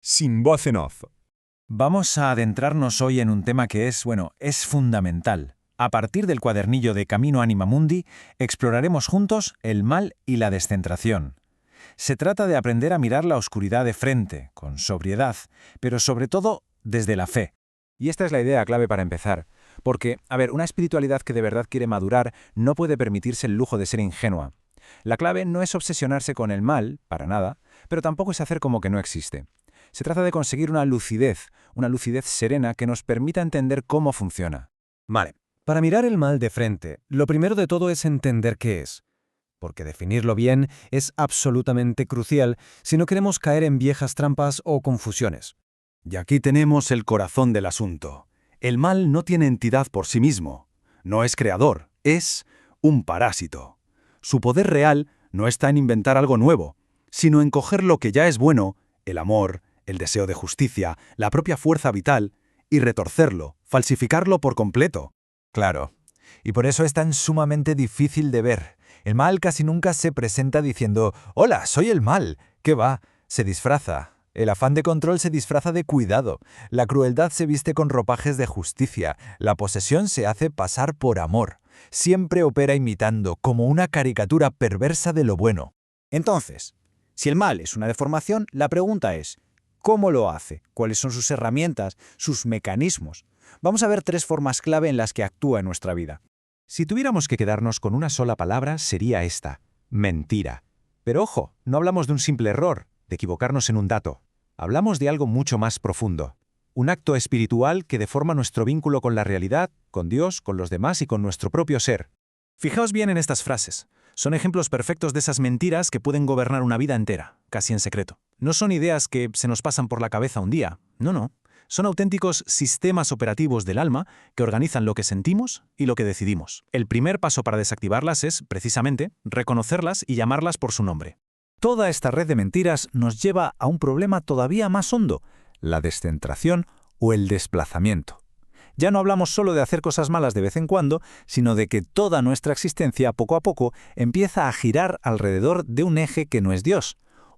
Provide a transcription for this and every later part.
sin voz en off. Vamos a adentrarnos hoy en un tema que es fundamental. A partir del cuadernillo de Camino Anima Mundi, exploraremos juntos el mal y la descentración. Se trata de aprender a mirar la oscuridad de frente, con sobriedad, pero sobre todo desde la fe. Y esta es la idea clave para empezar. Porque, una espiritualidad que de verdad quiere madurar no puede permitirse el lujo de ser ingenua. La clave no es obsesionarse con el mal, para nada, pero tampoco es hacer como que no existe. Se trata de conseguir una lucidez serena que nos permita entender cómo funciona. Vale, para mirar el mal de frente, lo primero de todo es entender qué es. Porque definirlo bien es absolutamente crucial si no queremos caer en viejas trampas o confusiones. Y aquí tenemos el corazón del asunto. El mal no tiene entidad por sí mismo. No es creador, es un parásito. Su poder real no está en inventar algo nuevo, sino en coger lo que ya es bueno, el amor, el deseo de justicia, la propia fuerza vital, y retorcerlo, falsificarlo por completo. Claro. Y por eso es tan sumamente difícil de ver. El mal casi nunca se presenta diciendo «Hola, soy el mal». ¿Qué va? Se disfraza. El afán de control se disfraza de cuidado. La crueldad se viste con ropajes de justicia. La posesión se hace pasar por amor. Siempre opera imitando, como una caricatura perversa de lo bueno. Entonces, si el mal es una deformación, la pregunta es, ¿cómo lo hace? ¿Cuáles son sus herramientas, sus mecanismos? Vamos a ver 3 formas clave en las que actúa en nuestra vida. Si tuviéramos que quedarnos con una sola palabra, sería esta: mentira. Pero ojo, no hablamos de un simple error, de equivocarnos en un dato. Hablamos de algo mucho más profundo. Un acto espiritual que deforma nuestro vínculo con la realidad, con Dios, con los demás y con nuestro propio ser. Fijaos bien en estas frases. Son ejemplos perfectos de esas mentiras que pueden gobernar una vida entera, casi en secreto. No son ideas que se nos pasan por la cabeza un día. No. Son auténticos sistemas operativos del alma que organizan lo que sentimos y lo que decidimos. El primer paso para desactivarlas es, precisamente, reconocerlas y llamarlas por su nombre. Toda esta red de mentiras nos lleva a un problema todavía más hondo: la descentración o el desplazamiento. Ya no hablamos solo de hacer cosas malas de vez en cuando, sino de que toda nuestra existencia, poco a poco, empieza a girar alrededor de un eje que no es Dios,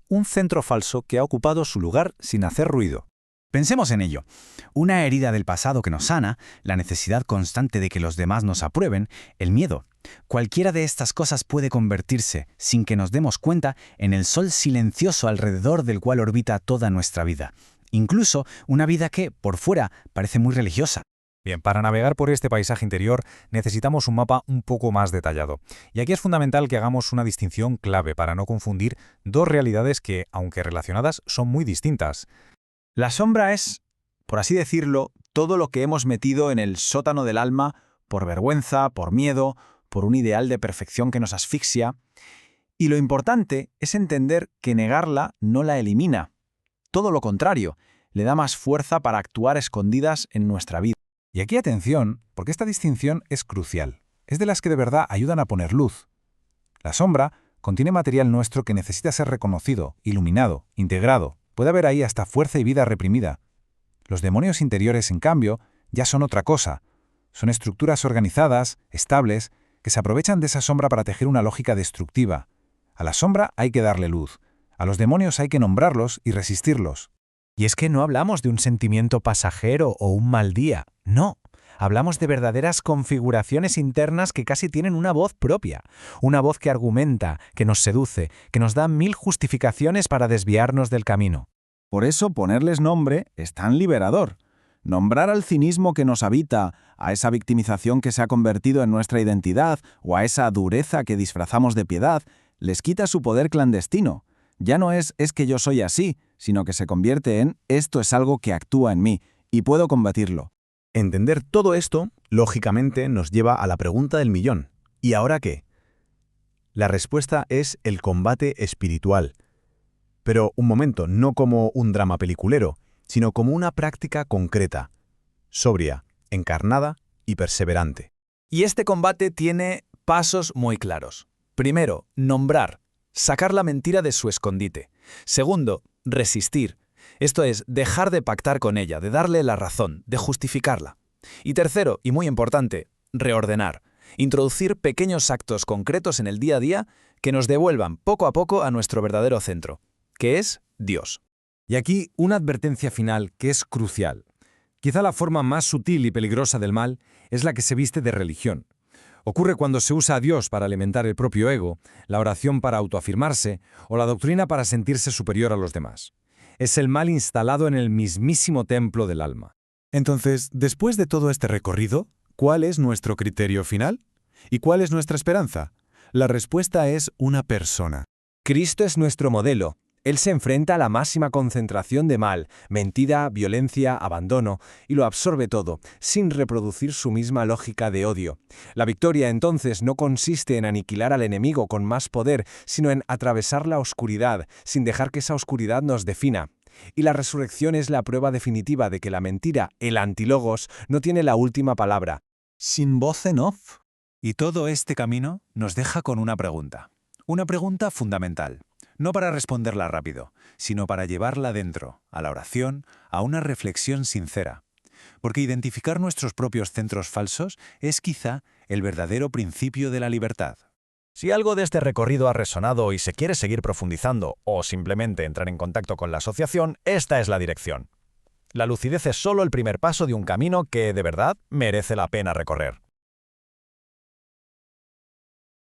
un centro falso que ha ocupado su lugar sin hacer ruido. Pensemos en ello. Una herida del pasado que nos sana, la necesidad constante de que los demás nos aprueben, el miedo. Cualquiera de estas cosas puede convertirse, sin que nos demos cuenta, en el sol silencioso alrededor del cual orbita toda nuestra vida. Incluso una vida que, por fuera, parece muy religiosa. Bien, para navegar por este paisaje interior necesitamos un mapa un poco más detallado. Y aquí es fundamental que hagamos una distinción clave para no confundir dos realidades que, aunque relacionadas, son muy distintas. La sombra es, por así decirlo, todo lo que hemos metido en el sótano del alma por vergüenza, por miedo, por un ideal de perfección que nos asfixia. Y lo importante es entender que negarla no la elimina. Todo lo contrario, le da más fuerza para actuar escondidas en nuestra vida. Y aquí atención, porque esta distinción es crucial. Es de las que de verdad ayudan a poner luz. La sombra contiene material nuestro que necesita ser reconocido, iluminado, integrado. Puede haber ahí hasta fuerza y vida reprimida. Los demonios interiores, en cambio, ya son otra cosa. Son estructuras organizadas, estables, que se aprovechan de esa sombra para tejer una lógica destructiva. A la sombra hay que darle luz. A los demonios hay que nombrarlos y resistirlos. Y es que no hablamos de un sentimiento pasajero o un mal día. No. Hablamos de verdaderas configuraciones internas que casi tienen una voz propia, una voz que argumenta, que nos seduce, que nos da 1000 justificaciones para desviarnos del camino. Por eso ponerles nombre es tan liberador. Nombrar al cinismo que nos habita, a esa victimización que se ha convertido en nuestra identidad o a esa dureza que disfrazamos de piedad, les quita su poder clandestino. Ya no es que yo soy así, sino que se convierte en esto es algo que actúa en mí y puedo combatirlo. Entender todo esto, lógicamente, nos lleva a la pregunta del millón. ¿Y ahora qué? La respuesta es el combate espiritual. Pero un momento, no como un drama peliculero, sino como una práctica concreta, sobria, encarnada y perseverante. Y este combate tiene pasos muy claros. Primero, nombrar, sacar la mentira de su escondite. Segundo, resistir. Esto es, dejar de pactar con ella, de darle la razón, de justificarla. Y tercero, y muy importante, reordenar. Introducir pequeños actos concretos en el día a día que nos devuelvan poco a poco a nuestro verdadero centro, que es Dios. Y aquí una advertencia final que es crucial. Quizá la forma más sutil y peligrosa del mal es la que se viste de religión. Ocurre cuando se usa a Dios para alimentar el propio ego, la oración para autoafirmarse o la doctrina para sentirse superior a los demás. Es el mal instalado en el mismísimo templo del alma. Entonces, después de todo este recorrido, ¿cuál es nuestro criterio final? ¿Y cuál es nuestra esperanza? La respuesta es una persona. Cristo es nuestro modelo. Él se enfrenta a la máxima concentración de mal, mentira, violencia, abandono, y lo absorbe todo, sin reproducir su misma lógica de odio. La victoria, entonces, no consiste en aniquilar al enemigo con más poder, sino en atravesar la oscuridad, sin dejar que esa oscuridad nos defina. Y la resurrección es la prueba definitiva de que la mentira, el antilogos, no tiene la última palabra. Sin voz en off. Y todo este camino nos deja con una pregunta fundamental. No para responderla rápido, sino para llevarla dentro, a la oración, a una reflexión sincera. Porque identificar nuestros propios centros falsos es quizá el verdadero principio de la libertad. Si algo de este recorrido ha resonado y se quiere seguir profundizando o simplemente entrar en contacto con la asociación, esta es la dirección. La lucidez es solo el primer paso de un camino que, de verdad, merece la pena recorrer.